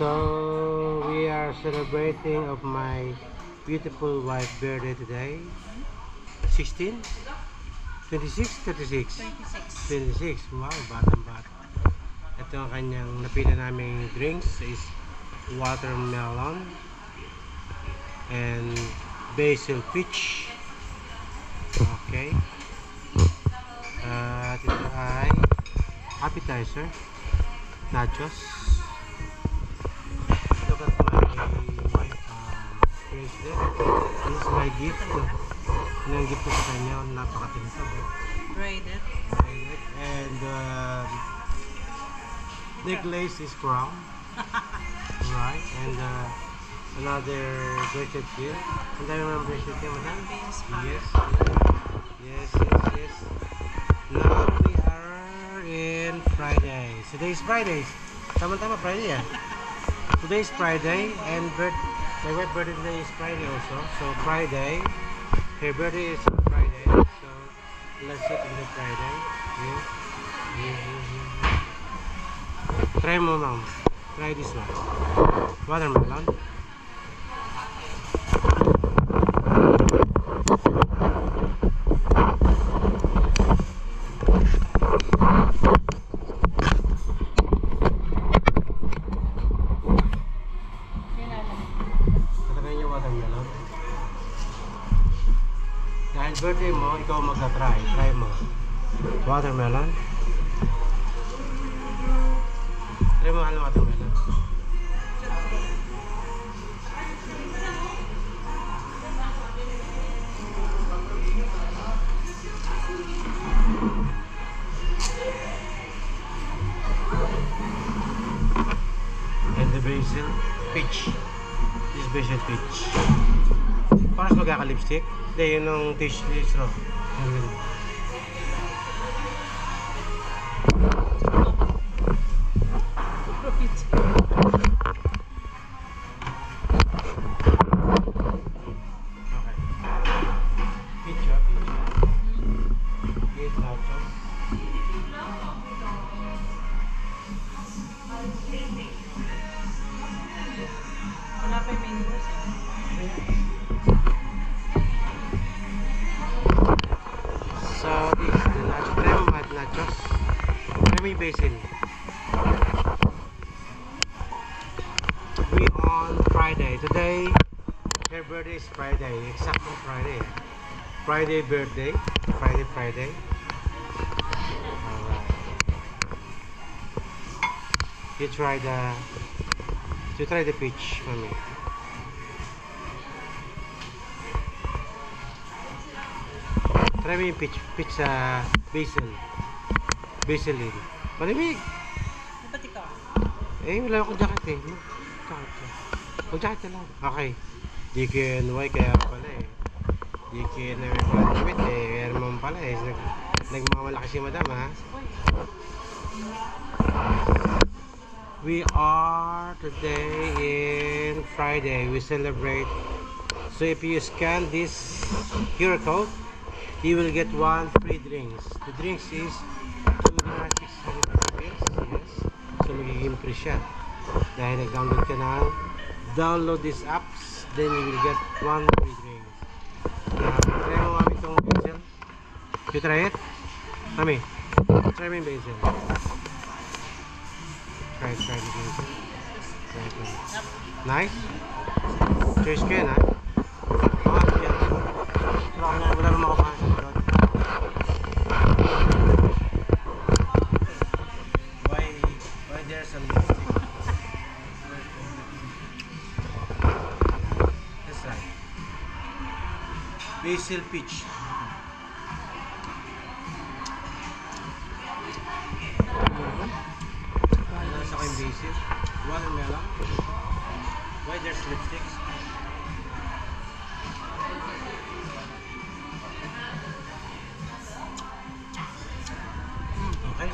So we are celebrating of my beautiful wife birthday today. 16? 26? 36? 26. Wow, batang-bata. Ito ang kanyang napili naming drinks is watermelon and basil peach. Okay. At ito ay appetizer, nachos. Look at my bracelet. This is my gift. Yung gift ko sa kanya, napakatinsab. Braided. And necklace is crown. Right. And another bracelet here. And I remember bracelet here, madam? Yes. Now we are in Friday. Today is Friday. Tama-tama Friday ya. Today is Friday and my wife's birthday today is Friday also. So Friday, her birthday is on Friday. So let's sit on the Friday. Try mo, ma'am. Try this one. Watermelon. Dahil birthday mo, ikaw magka-try. Try mo. Watermelon. Try mo ang watermelon. And the basil peach. This basil peach. Parang magkaka-lipstick. Hindi, yun yung tissue straw. Wala pa yung mangoes eh. So this is the nachos. Try mo mga nachos. Try mo yung basil. We on Friday. Today, her birthday is Friday. Exactly Friday. Friday birthday. Friday. Alright. You try the peach, mommy. Try mo yung peach sa basil din. Malimig! Ba't ikaw? Eh, wala akong jacket eh. Mag-jacket na lang. Okay. DKNY kaya pala eh. DKNY graduate eh. Kaya naman pala eh. Nagmamalaki si madam ha. We are today in Friday. We celebrate. So if you scan this QR code, you will get 1 free drinks. The drinks is 2.600 drinks. Yes. So magiging free siya. Dahil nag-download ka na, download these apps, then you will get 1 free drinks. Try mo mami itong basil. You try it? Mami, try mo yung basil. Try the basil. Try it. Nice? Cheers ko yun ha? Yan. Wala naman ako pa. Why there's a lipstick? That's right. Basil peach. Nasa ko yung basil. Watermelon. Why there's lipsticks? Okay.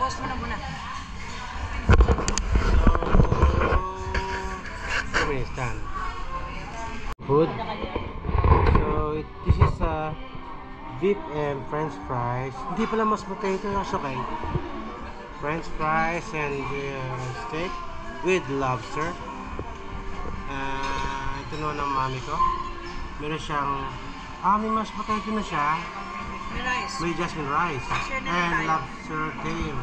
Pause mo na muna. So many stand. Food. So this is beef and french fries. Hindi pala mas potato. That's okay. French fries and steak with lobster. Ito naman ang mami ko. Meron siyang, may mashed potato na siya. May rice. May jasmine rice. Share na And tayo. lobster tail.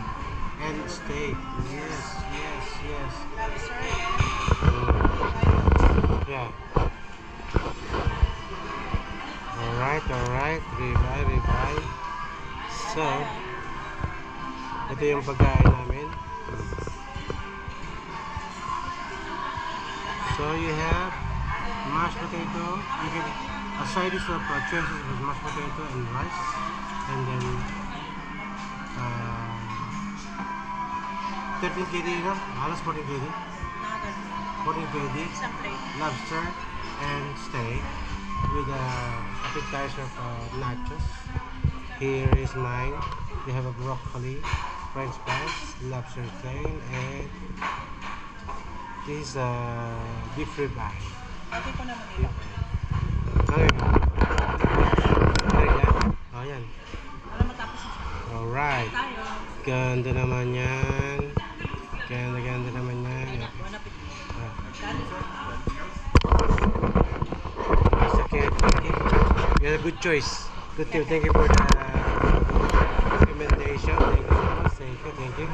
And steak. Yes, yes, yes. Lobster. Yeah. Alright. Ribeye. So, ito yung pagkain namin. So, you have mashed potato. You get a side dish of choices with mashed potato and rice. And then, 13 kg, no? Halos 14 kg. Nakaganyan. 14 kg. Isang plate. Lobster and steak with a appetizer of nachos. Here is mine. They have a broccoli, French fries, lobster tail, and this is a beef ribeye. Pati ko naman ito. Oh, yan. Para matapos na siya. Alright. Tayo. Ganda naman yan. Ganda naman yan. Anak, wala piti. Ah. Kali. It's okay. You had a good choice. Good team. Thank you for the recommendation. Thank you so much. Thank you.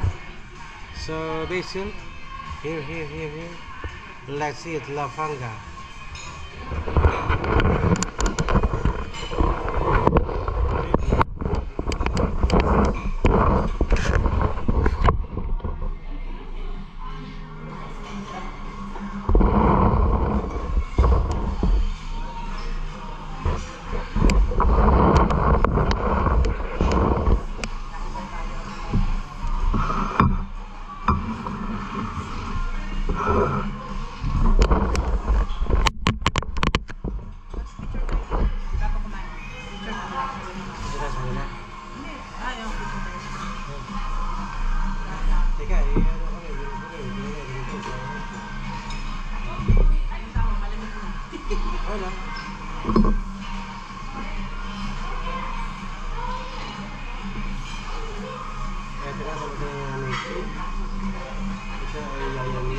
So, Basil, here. Let's see it. La Fanga. Bago kumain. Picture na lang. Ito sa nila. Ayaw, picture tayo. Teka, ano kami? Ayun tao, malamig na. Wala. Ito na sa mga namin. Ito ay layami.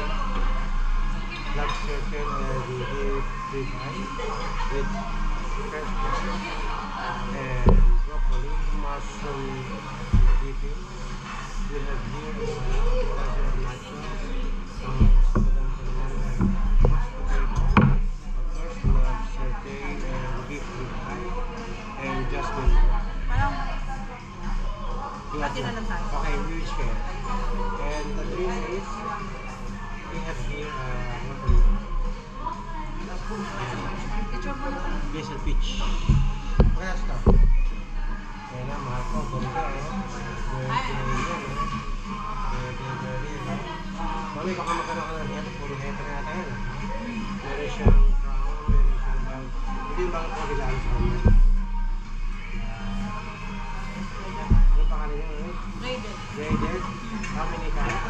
Lobster tail and beef ribeye with fresh carrot and broccoli, mushroom dipping. We have here appetizer of nachos. Some of them for naman ay mashed potato. Of course, lobster tail and beef ribeye and jasmine rice. Parang, pati na lang tayo. Okay, huge care. And the drink is, we have here, Picture mo na. basil peach. Magkano ito? Kaya na, mahal ko. Ganda, Mami, baka magkano ka na dito. Puro heto na natin yan. Meron siyang crown, meron siyang bag. Hindi yung bang kabilaan sa kanya. Ano pangalan niya? Rated. Graded. How many carats?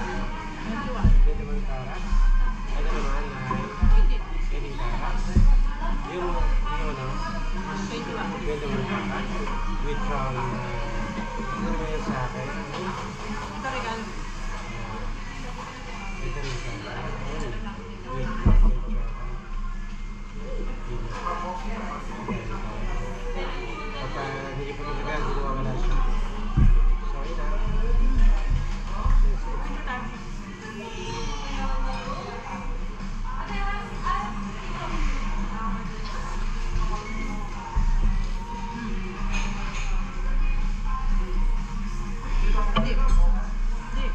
21. 21 carats. Ano naman ay 18 carats. Yung ano, 21 carats. With crown. Ano naman yan sa akin? Ito regalo. Ito rin sa akin. With crown. Pagka hindi po nalagal, hindi wala siya. Sorry na. Picture tayo. Hindi. Hindi.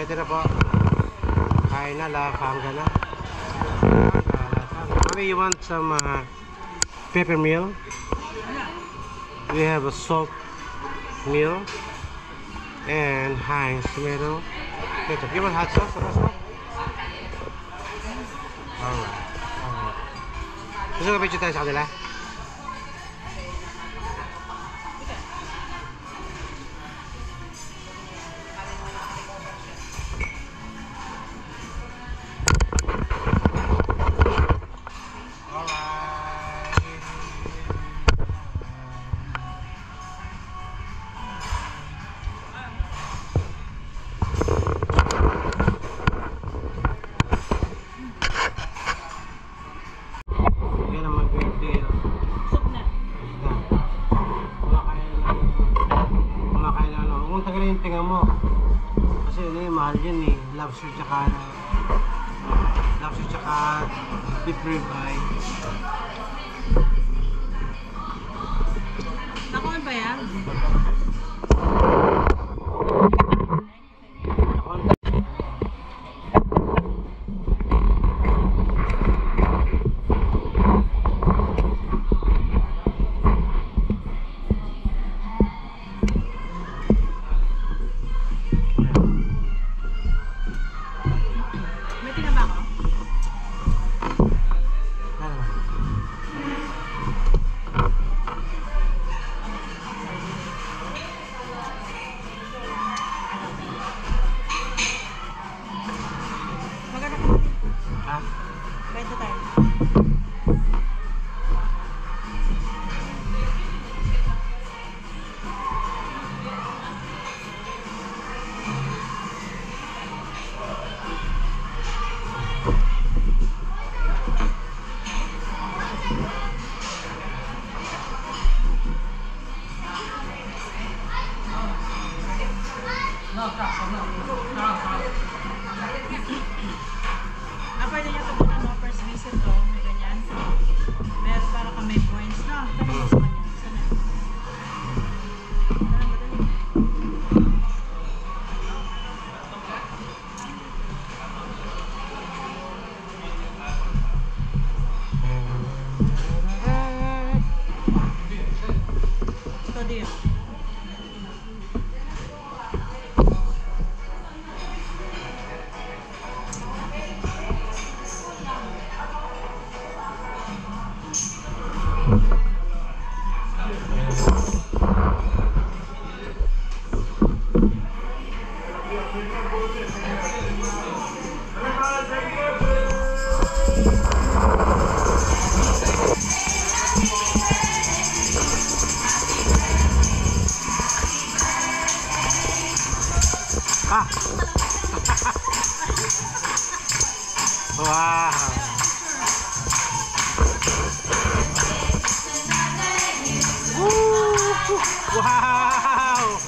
ito na po. Kain na, lakangga na. Maybe you want some pepper meal? We have a salt meal and Heinz tomato ketchup. You want hot sauce also? Alright. Gusto ka picture tayo sa kanila? Tingnan mo kasi ano yung mahal yan eh, lobster tsaka beef ribeye. Nakuha ba yan? Pwede niya ito muna no, first visit to, may ganyan. Meron para ka may points na. Tapos sa kanya. Sana. Ito din. Wow. Wow.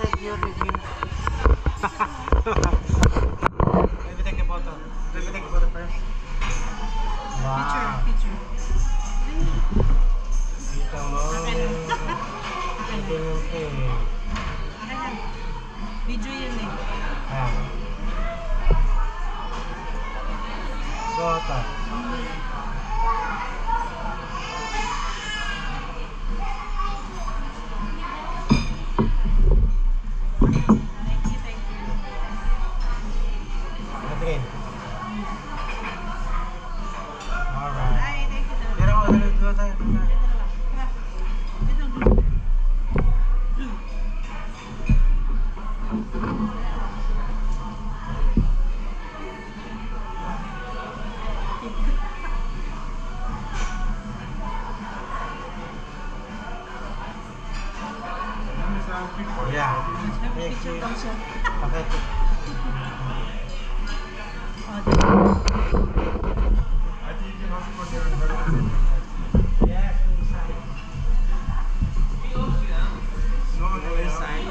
Thank you. Let me take a photo. Let me take a photo first. Wow. Picture. Kita mo. Ito yung Video yun eh. Photo. Picture daw siya. Bakit? Oh, diba? Yes, inside. No, on the inside.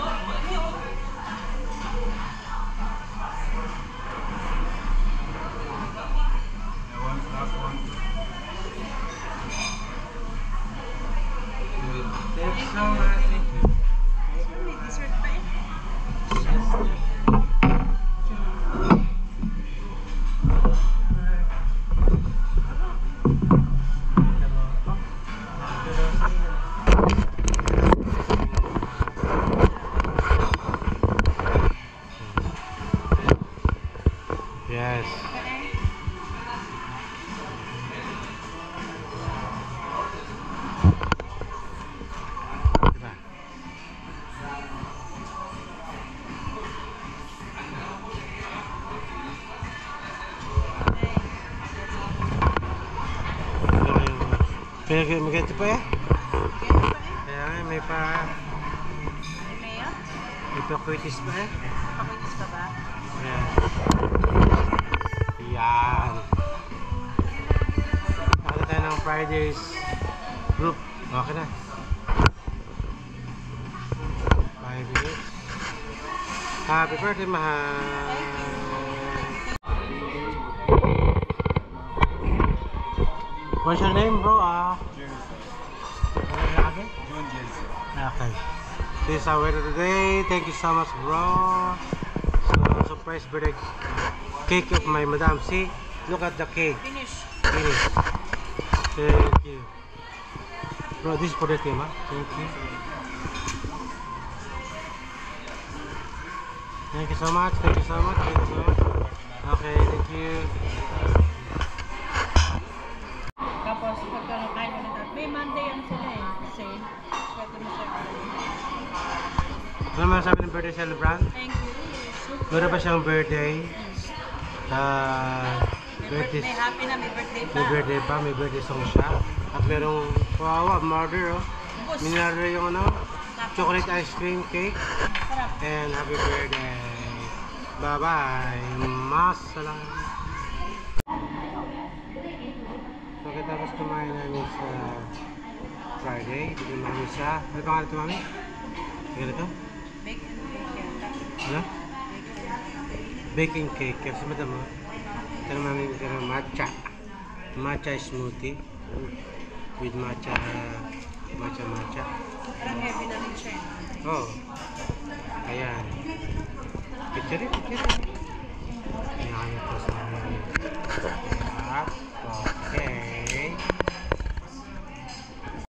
Last one. Thanks so much. Thank you. May dessert pa eh. Yes. Diba? Maganda pa eh. Kaya nga, may pa... Mayo? May pa-quitis pa eh. Pakuitis ka ba? Ayan. Yan. Nakita tayo ng Fridays group. Okay na. 5 minutes. Happy birthday, mahal. What's your name, bro? Again? John Jensen. Okay. This is our weather today. Thank you so much, bro. So, surprise birthday cake of my madam. See, look at the cake. Finish. Finish. Thank you. Bro, this is for the team, huh? Thank you. Thank you so much. Thank you so much. Thank you so much. Okay, thank you. Tapos, pagka nakain ulit at may Monday yan sila eh. Kasi, pwede mo siya. Ano masasabi ng birthday celebrant? Thank you. Super. Meron ba siyang birthday? May happy na, may birthday pa. May birthday pa, may birthday song siya. At merong, wow, murder, oh. Bus. Minarder yung ano, chocolate ice cream cake. Sarap. And happy birthday. Bye-bye. Masalam. So, katapos kumain namin sa Friday. Dito namin sa... Ano pangalan ito, mami? Sige ito? Bake and bake yata. Ano? Baking cake. Kasi madam, oh. Ito naman yung matcha. Matcha smoothie. With matcha. Matcha. Parang heavy na rin siya eh. Oh. Ayan. Picture it.